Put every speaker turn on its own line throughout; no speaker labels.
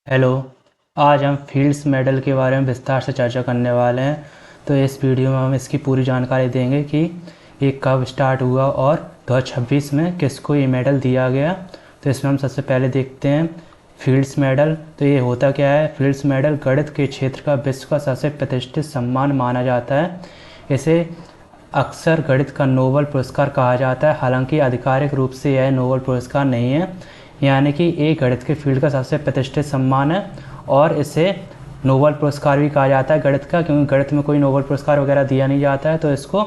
Hello. आज हम fields medal के बारे में विस्तार से चर्चा करने वाले हैं। तो इस वीडियो में हम इसकी पूरी जानकारी देंगे कि ये कब स्टार्ट हुआ और 2026 में किसको ये मेडल दिया गया। तो इसमें हम सबसे पहले देखते हैं फील्ड्स मेडल। तो ये होता क्या है? फील्ड्स मेडल गणित के क्षेत्र का विश्व का सबसे प्रतिष्ठित सम्मान माना जाता है। इसे अक्सर गणित का नोबेल पुरस्कार कहा जाता है, हालांकि आधिकारिक रूप से यह नोबेल पुरस्कार नहीं है। यानी कि एक गणित के फील्ड का सबसे प्रतिष्ठित सम्मान है और इसे नोबेल पुरस्कार भी कहा जाता है गणित का, क्योंकि गणित में कोई नोबेल पुरस्कार वगैरह दिया नहीं जाता है, तो इसको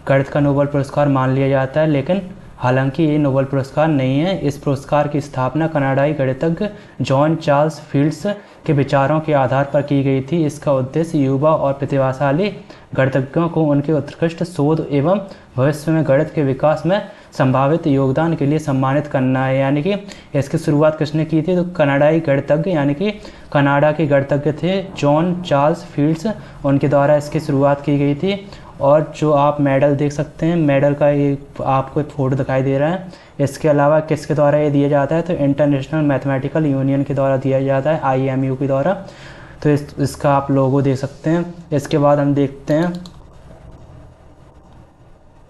गणित का नोबेल पुरस्कार मान लिया जाता है। लेकिन हालांकि ये नोबेल पुरस्कार नहीं है। इस पुरस्कार की स्थापना कनाडाई गणितज्ञ जॉन चार्ल्स फील्ड्स के विचारों के आधार पर की गई थी। इसका उद्देश्य युवा और प्रतिभाशाली गणितज्ञों को उनके उत्कृष्ट शोध एवं भविष्य में गणित के विकास में संभावित योगदान के लिए सम्मानित करना है। यानी कि इसकी शुरुआत किसने की थी? तो कनाडाई गणितज्ञ यानी कि कनाडा के गणितज्ञ थे जॉन चार्ल्स फील्ड्स, उनके द्वारा इसकी शुरुआत की गई थी। और जो आप मेडल देख सकते हैं, मेडल का ये आपको एक फ़ोटो दिखाई दे रहा है। इसके अलावा किसके द्वारा ये दिया जाता है? तो इंटरनेशनल मैथमेटिकल यूनियन के द्वारा दिया जाता है, IMU के द्वारा। तो इसका आप लोगो देख सकते हैं। इसके बाद हम देखते हैं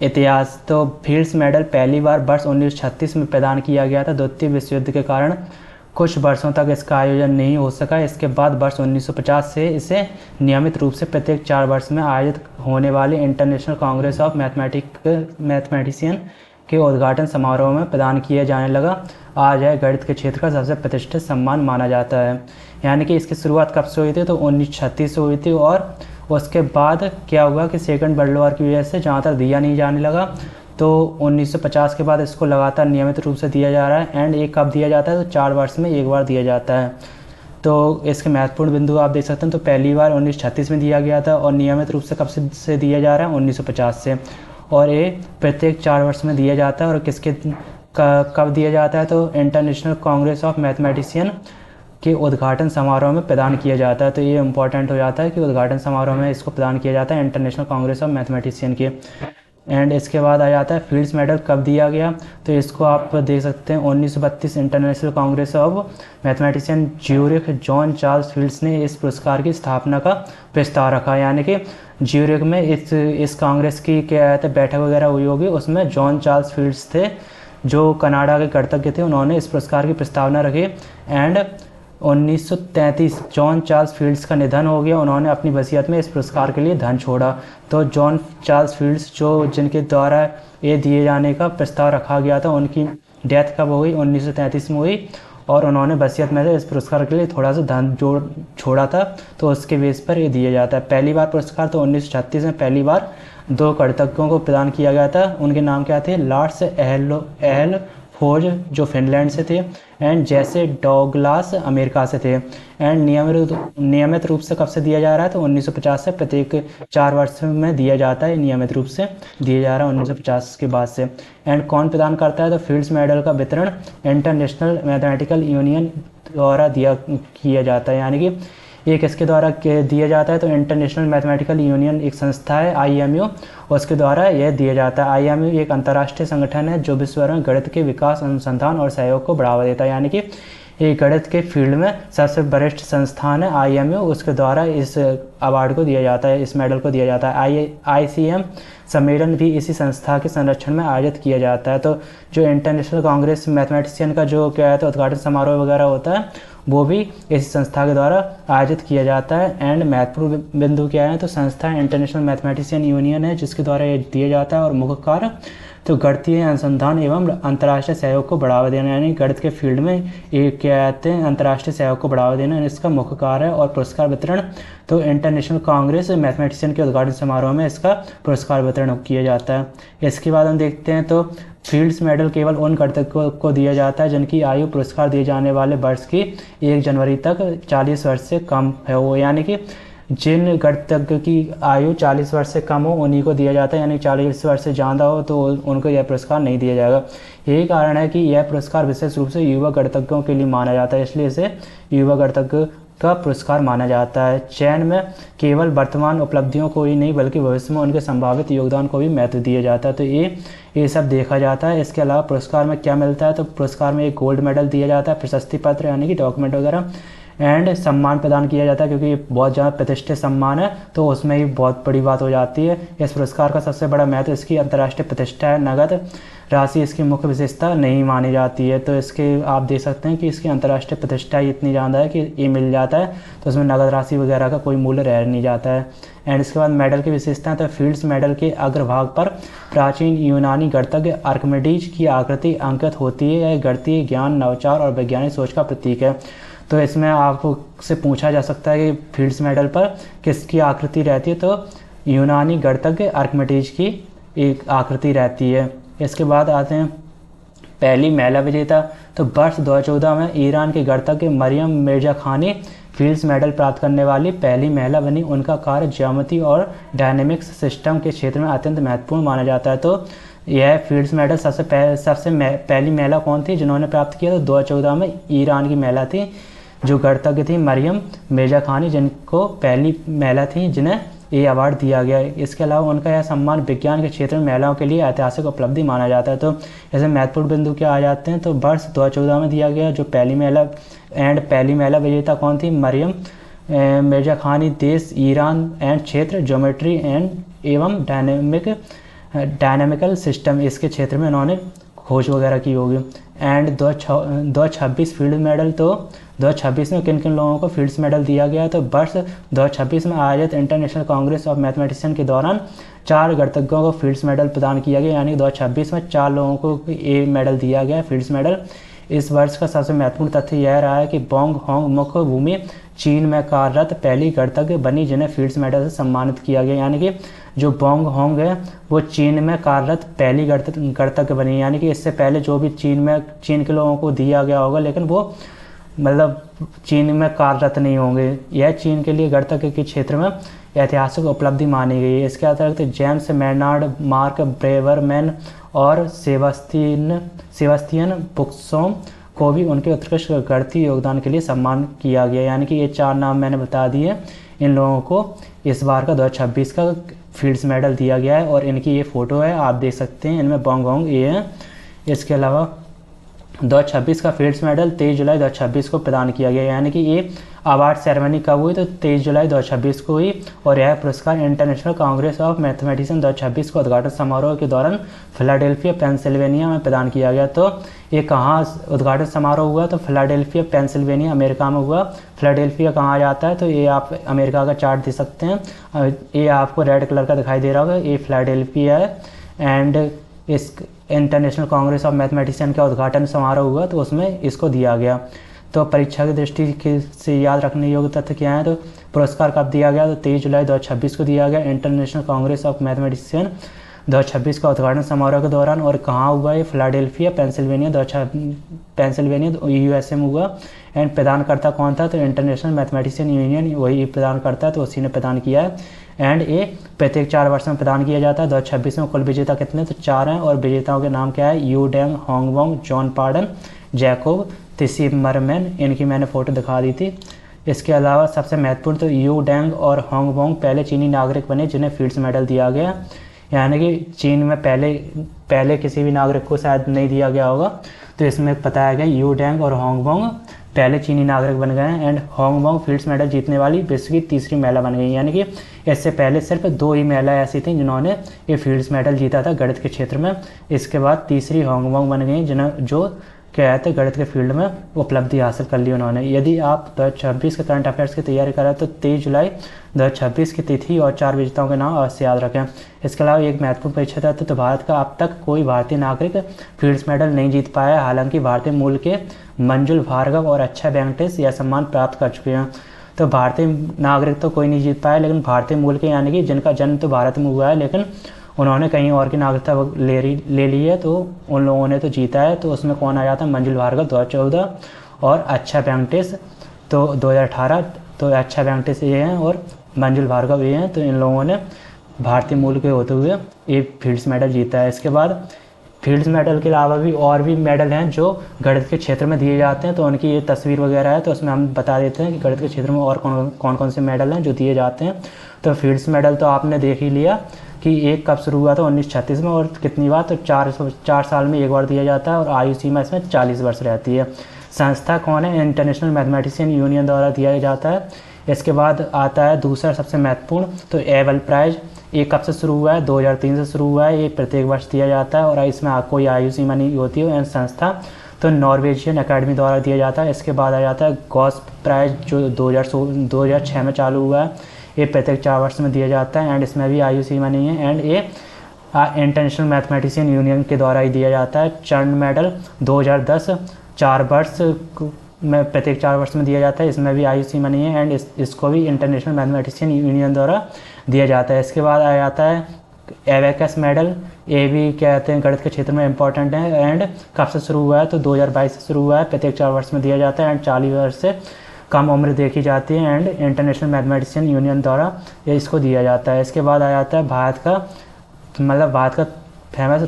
इतिहास। तो फील्ड्स मेडल पहली बार वर्ष 1936 में प्रदान किया गया था। द्वितीय विश्व युद्ध के कारण कुछ वर्षों तक इसका आयोजन नहीं हो सका। इसके बाद वर्ष 1950 से इसे नियमित रूप से प्रत्येक 4 वर्ष में आयोजित होने वाले इंटरनेशनल कांग्रेस ऑफ मैथमेटिशियन के उद्घाटन समारोह में प्रदान किया जाने लगा। आज यह गणित के क्षेत्र का सबसे प्रतिष्ठित सम्मान माना जाता है। यानी कि इसकी शुरुआत कब से हुई थी? तो 1936 से हुई थी। और उसके बाद क्या हुआ कि सेकंड वर्ल्ड वॉर की वजह से ज़्यादातर दिया नहीं जाने लगा, तो 1950 के बाद इसको लगातार नियमित रूप से दिया जा रहा है। एंड एक कब दिया जाता है? तो 4 वर्ष में एक बार दिया जाता है। तो इसके महत्वपूर्ण बिंदु आप देख सकते हैं। तो पहली बार 1936 में दिया गया था और नियमित रूप से कब से दिया जा रहा है? 1950 से। और ये प्रत्येक 4 वर्ष में दिया जाता है। और किसके कब दिया जाता है? तो इंटरनेशनल कांग्रेस ऑफ मैथमेटिशियन के उद्घाटन समारोह में प्रदान किया जाता है। तो ये इंपॉर्टेंट हो जाता है कि उद्घाटन समारोह में इसको प्रदान किया जाता है इंटरनेशनल कांग्रेस ऑफ मैथमेटिशियन के। एंड इसके बाद आ जाता है फील्ड्स मेडल कब दिया गया? तो इसको आप देख सकते हैं 1932 international Congress of mathematician Zurich John Charles fields ने इस पुरस्कार की स्थापना का प्रस्ताव रखा। यानी कि ज्यूरिख में इस कांग्रेस की क्या कहते हैं बैठक वगैरह हुई होगी, उसमें जॉन चार्ल्स फील्ड्स थे जो कनाडा के गणितज्ञ थे, उन्होंने इस पुरस्कार की प्रस्तावना रखी। एंड 1933 जॉन चार्ल्स फील्ड्स का निधन हो गया। उन्होंने अपनी वसीयत में इस पुरस्कार के लिए धन छोड़ा। तो जॉन चार्ल्स फील्ड्स जिनके द्वारा ये दिए जाने का प्रस्ताव रखा गया था, उनकी डेथ कब हुई? 1933 में हुई। और उन्होंने वसीयत में से इस पुरस्कार के लिए थोड़ा सा धन छोड़ा था, तो उसके बेस पर ये दिया जाता है। पहली बार पुरस्कार तो 1936 में पहली बार 2 गणितज्ञों को प्रदान किया गया था। उनके नाम क्या थे? लॉर्ड्स एल फोर्ज जो फिनलैंड से थे, एंड जैसे डॉगलास अमेरिका से थे। एंड नियमित रूप से कब से दिया जा रहा है? तो 1950 से प्रत्येक 4 वर्ष में दिया जाता है। नियमित रूप से दिया जा रहा है 1950 के बाद से। एंड कौन प्रदान करता है? तो फील्ड्स मेडल का वितरण इंटरनेशनल मैथमेटिकल यूनियन द्वारा किया जाता है। यानी कि ये किसके द्वारा दिया जाता है? तो इंटरनेशनल मैथमेटिकल यूनियन एक संस्था है, IMU, उसके द्वारा यह दिया जाता है। IMU एक अंतर्राष्ट्रीय संगठन है जो विश्व भर में गणित के विकास, अनुसंधान और सहयोग को बढ़ावा देता है। यानी कि ये गणित के फील्ड में सबसे वरिष्ठ संस्थान है IMU, उसके द्वारा इस अवार्ड को दिया जाता है, इस मेडल को दिया जाता है। ICM सम्मेलन भी इसी संस्था के संरक्षण में आयोजित किया जाता है। तो जो इंटरनेशनल कांग्रेस मैथमेटिशियन का जो क्या है तो उद्घाटन समारोह वगैरह होता है, वो भी इसी संस्था के द्वारा आयोजित किया जाता है। एंड महत्वपूर्ण बिंदु क्या है? तो संस्था इंटरनेशनल मैथमेटिशियन यूनियन है जिसके द्वारा ये दिया जाता है। और मुख्य कार्य तो गणितीय अनुसंधान एवं अंतर्राष्ट्रीय सहयोग को बढ़ावा देना, यानी गणित के फील्ड में एक क्या कहते हैं अंतर्राष्ट्रीय सहयोग को बढ़ावा देना, इसका मुख्य कार्य है। और पुरस्कार वितरण तो इंटरनेशनल कांग्रेस मैथमेटिशियन के उद्घाटन समारोह में इसका पुरस्कार वितरण किया जाता है। इसके बाद हम देखते हैं तो फील्ड्स मेडल केवल उन गणितज्ञों को दिया जाता है जिनकी आयु पुरस्कार दिए जाने वाले वर्ष की 1 जनवरी तक 40 वर्ष से कम है वो। यानी कि जिन गणितज्ञ की आयु 40 वर्ष से कम हो उन्हीं को दिया जाता है। यानी 40 वर्ष से ज़्यादा हो तो उनको यह पुरस्कार नहीं दिया जाएगा। यही कारण है कि यह पुरस्कार विशेष रूप से युवा गणितज्ञों के लिए माना जाता है, इसलिए इसे युवा गणितज्ञ का पुरस्कार माना जाता है। चयन में केवल वर्तमान उपलब्धियों को ही नहीं बल्कि भविष्य में उनके संभावित योगदान को भी महत्व दिया जाता है। तो ये सब देखा जाता है। इसके अलावा पुरस्कार में क्या मिलता है? तो पुरस्कार में एक गोल्ड मेडल दिया जाता है, प्रशस्ति पत्र यानी कि डॉक्यूमेंट वगैरह, एंड सम्मान प्रदान किया जाता है, क्योंकि ये बहुत ज़्यादा प्रतिष्ठित सम्मान है, तो उसमें ही बहुत बड़ी बात हो जाती है। इस पुरस्कार का सबसे बड़ा महत्व इसकी अंतर्राष्ट्रीय प्रतिष्ठा है। नगद राशि इसकी मुख्य विशेषता नहीं मानी जाती है। तो इसके आप देख सकते हैं कि इसकी अंतर्राष्ट्रीय प्रतिष्ठा इतनी ज़्यादा है कि ये मिल जाता है, तो उसमें नगद राशि वगैरह का कोई मूल्य रह नहीं जाता है। एंड इसके बाद मेडल की विशेषताएं, तो फील्ड्स मेडल के अग्रभाग पर प्राचीन यूनानी गणितज्ञ आर्किमिडीज की आकृति अंकित होती है। यह गणितीय ज्ञान, नवाचार और वैज्ञानिक सोच का प्रतीक है। तो इसमें आपसे पूछा जा सकता है कि फील्ड्स मेडल पर किसकी आकृति रहती है, तो यूनानी गणितज्ञ आर्किमिडीज की एक आकृति रहती है। इसके बाद आते हैं पहली महिला विजेता। तो वर्ष 2014 में ईरान के गणितज्ञ मरियम मिर्जा खानी फील्ड्स मेडल प्राप्त करने वाली पहली महिला बनी। उनका कार्य ज्यामिति और डायनेमिक्स सिस्टम के क्षेत्र में अत्यंत महत्वपूर्ण माना जाता है। तो यह फील्ड्स मेडल सबसे पहली महिला कौन थी जिन्होंने प्राप्त किया, तो 2014 में ईरान की महिला थी जो गणितज्ञ थी मरियम मिर्जा खानी, जिनको पहली महिला थी जिन्हें ये अवार्ड दिया गया है। इसके अलावा उनका यह सम्मान विज्ञान के क्षेत्र में महिलाओं के लिए ऐतिहासिक उपलब्धि माना जाता है। तो ऐसे महत्वपूर्ण बिंदु क्या आ जाते हैं, तो वर्ष 2014 में दिया गया जो पहली महिला विजेता कौन थी, मरियम मिर्जा खानी। देश ईरान एंड क्षेत्र ज्योमेट्री एवं डायनेमिकल सिस्टम इसके क्षेत्र में उन्होंने खोज वगैरह की होगी। एंड 2026 फील्ड मेडल, तो 2026 में किन किन लोगों को फील्ड्स मेडल दिया गया है, तो वर्ष 2026 में आयोजित इंटरनेशनल कांग्रेस ऑफ मैथमेटिशियन के दौरान 4 गणितज्ञों को फील्ड्स मेडल प्रदान किया गया, यानी 2026 में 4 लोगों को ये मेडल दिया गया फील्ड्स मेडल। इस वर्ष का सबसे महत्वपूर्ण तथ्य यह रहा है कि बोंग होंग मुख्य भूमि चीन में कार्यरत पहली गणितज्ञ बनी जिन्हें फील्ड्स मेडल से सम्मानित किया गया, यानी कि जो बोंग होंग है वो चीन में कार्यरत पहली गणितज्ञ बनी, यानी कि इससे पहले जो भी चीन के लोगों को दिया गया होगा लेकिन वो मतलब चीन में कार्यरत नहीं होंगे। यह चीन के लिए गणितज्ञ के क्षेत्र में ऐतिहासिक उपलब्धि मानी गई है। इसके अतिरिक्त जेम्स मेनार्ड, मार्क ब्रेवरमैन और सेबास्टियन बुक्सोम को भी उनके उत्कृष्ट गणितीय योगदान के लिए सम्मान किया गया, यानी कि ये 4 नाम मैंने बता दिए। इन लोगों को इस बार का 2026 का फील्ड्स मेडल दिया गया है और इनकी ये फ़ोटो है, आप देख सकते हैं। इनमें बोंग होंग ये है। इसके अलावा 2026 का फील्ड्स मेडल 23 जुलाई 2026 को प्रदान किया गया, यानी कि ये अवार्ड सेरेमनी कब हुई, तो 23 जुलाई 2026 को हुई। और यह पुरस्कार इंटरनेशनल कांग्रेस ऑफ मैथमेटिशियन 2026 को उद्घाटन समारोह के दौरान फिलाडेल्फिया पेंसिल्वेनिया में प्रदान किया गया। तो ये कहाँ उद्घाटन समारोह हुआ, तो फिलाडेल्फिया पेंसिल्वेनिया अमेरिका में हुआ। फिलाडेल्फिया कहाँ जाता है, तो ये आप अमेरिका का चार्ट दे सकते हैं, ये आपको रेड कलर का दिखाई दे रहा होगा, ये फिलाडेल्फिया है। एंड इस इंटरनेशनल कांग्रेस ऑफ मैथमेटिशियन का उद्घाटन समारोह हुआ तो उसमें इसको दिया गया। तो परीक्षा की दृष्टि से याद रखने योग्य तथ्य क्या है, तो पुरस्कार कब दिया गया, तो 23 जुलाई 2026 को दिया गया इंटरनेशनल कांग्रेस ऑफ मैथमेटिशियन 2026 का उद्घाटन समारोह के दौरान। और कहाँ हुआ है, फिलाडेल्फिया पेंसिल्वेनिया USA में हुआ। एंड प्रदानकर्ता कौन था, तो इंटरनेशनल मैथमेटिशियन यूनियन वही प्रदान करता है, तो उसी ने प्रदान किया है। एंड ये प्रत्येक 4 वर्ष में प्रदान किया जाता है। 2026 में कुल विजेता कितने, तो 4 हैं और विजेताओं के नाम क्या है, Yu Deng Hongwong, John Pardon, Jacob Tisimerman. इनकी मैंने फ़ोटो दिखा दी थी। इसके अलावा सबसे महत्वपूर्ण, तो यू डेंग और होंगवोंग पहले चीनी नागरिक बने जिन्हें फील्ड्स मेडल दिया गया, यानी कि चीन में पहले किसी भी नागरिक को शायद नहीं दिया गया होगा। तो इसमें बताया गया यू डेंग और होंगवोंग पहले चीनी नागरिक बन गए हैं। एंड होंगवोंग फील्ड्स मेडल जीतने वाली विश्व की तीसरी महिला बन गई, यानी कि इससे पहले सिर्फ 2 ही महिला ऐसी थी जिन्होंने ये फील्ड्स मेडल जीता था गणित के क्षेत्र में। इसके बाद तीसरी होंगवोंग बन गई जिन्हें जो क्या कहते हैं गणित के फील्ड में उपलब्धि हासिल कर ली उन्होंने। यदि आप 2026 के करंट अफेयर्स की तैयारी करें तो 23 जुलाई 2026 की तिथि और 4 विजेताओं के नाम अवश्य याद रखें। इसके अलावा एक महत्वपूर्ण परीक्षा था, तो भारत का अब तक कोई भारतीय नागरिक फील्ड्स मेडल नहीं जीत पाया, हालांकि भारतीय मूल के मंजुल भार्गव और अक्षय वेंकटेश यह सम्मान प्राप्त कर चुके हैं। तो भारतीय नागरिक तो कोई नहीं जीत पाया, लेकिन भारतीय मूल के यानी कि जिनका जन्म तो भारत में हुआ है लेकिन उन्होंने कहीं और की नागरिकता ले ली है, तो उन लोगों ने तो जीता है। तो उसमें कौन आ जाता है, मंजुल भार्गव 2014 और अक्षय वेंकटेश तो 2018। तो अक्षय वेंकटेश ये हैं और मंजुल भार्गव ये हैं। तो इन लोगों ने भारतीय मूल के होते हुए ये फील्ड्स मेडल जीता है। इसके बाद फील्ड्स मेडल के अलावा भी और भी मेडल हैं जो गणित के क्षेत्र में दिए जाते हैं, तो उनकी ये तस्वीर वगैरह है, तो उसमें हम बता देते हैं कि गणित के क्षेत्र में और कौन कौन से मेडल हैं जो दिए जाते हैं। तो फील्ड्स मेडल तो आपने देख ही लिया कि एक कब शुरू हुआ था 1936 में और कितनी बार, तो 4 साल में एक बार दिया जाता है और आयु सीमा इसमें 40 वर्ष रहती है। संस्था कौन है? इंटरनेशनल मैथमेटिशियन यूनियन द्वारा दिया जाता है। इसके बाद आता है दूसरा सबसे महत्वपूर्ण, तो एबल प्राइज। ये कब से शुरू हुआ है? 2003 से शुरू हुआ है। ये प्रत्येक वर्ष दिया जाता है और इसमें कोई आयु सीमा नहीं होती है। एंड संस्था तो नॉर्वेजियन अकेडमी द्वारा दिया जाता है। इसके बाद आ जाता है गॉस प्राइज, जो 2006 में चालू हुआ है। ये प्रत्येक 4 वर्ष में दिया जाता है एंड इसमें भी आयु सीमा नहीं है। एंड ये इंटरनेशनल मैथमेटिशियन यूनियन के द्वारा ही दिया जाता है। चर्न मेडल 2010, 4 वर्ष में, प्रत्येक 4 वर्ष में दिया जाता है। इसमें भी आयु सीमा नहीं है एंड इसको भी इंटरनेशनल मैथमेटिशियन यूनियन द्वारा दिया जाता है। इसके बाद आ जाता है एबेकस मेडल। ये भी कहते हैं गणित के क्षेत्र में इंपॉर्टेंट है। एंड कब से शुरू हुआ है? तो 2022 से शुरू हुआ है। प्रत्येक 4 वर्ष में दिया जाता है एंड 40 वर्ष से कम उम्र देखी जाती है एंड इंटरनेशनल मैथमेटिशियन यूनियन द्वारा ये इसको दिया जाता है। इसके बाद आ जाता है भारत का फेमस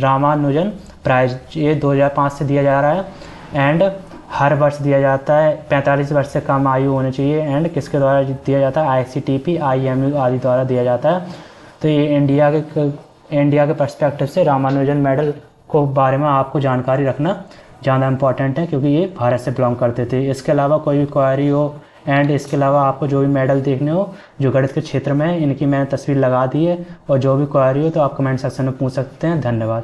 रामानुजन प्राइज। ये 2005 से दिया जा रहा है एंड हर वर्ष दिया जाता है। 45 वर्ष से कम आयु होनी चाहिए। एंड किसके द्वारा दिया जाता है? ICTP, IMU आदि द्वारा दिया जाता है। तो ये इंडिया के पर्सपेक्टिव से रामानुजन मेडल को बारे में आपको जानकारी रखना ज़्यादा इम्पॉर्टेंट है, क्योंकि ये भारत से बिलोंग करते थे। इसके अलावा कोई भी क्वेरी हो एंड इसके अलावा आपको जो भी मेडल देखने हो जो गणित के क्षेत्र में है, इनकी मैंने तस्वीर लगा दी है। और जो भी क्वेरी हो तो आप कमेंट सेक्शन में पूछ सकते हैं। धन्यवाद।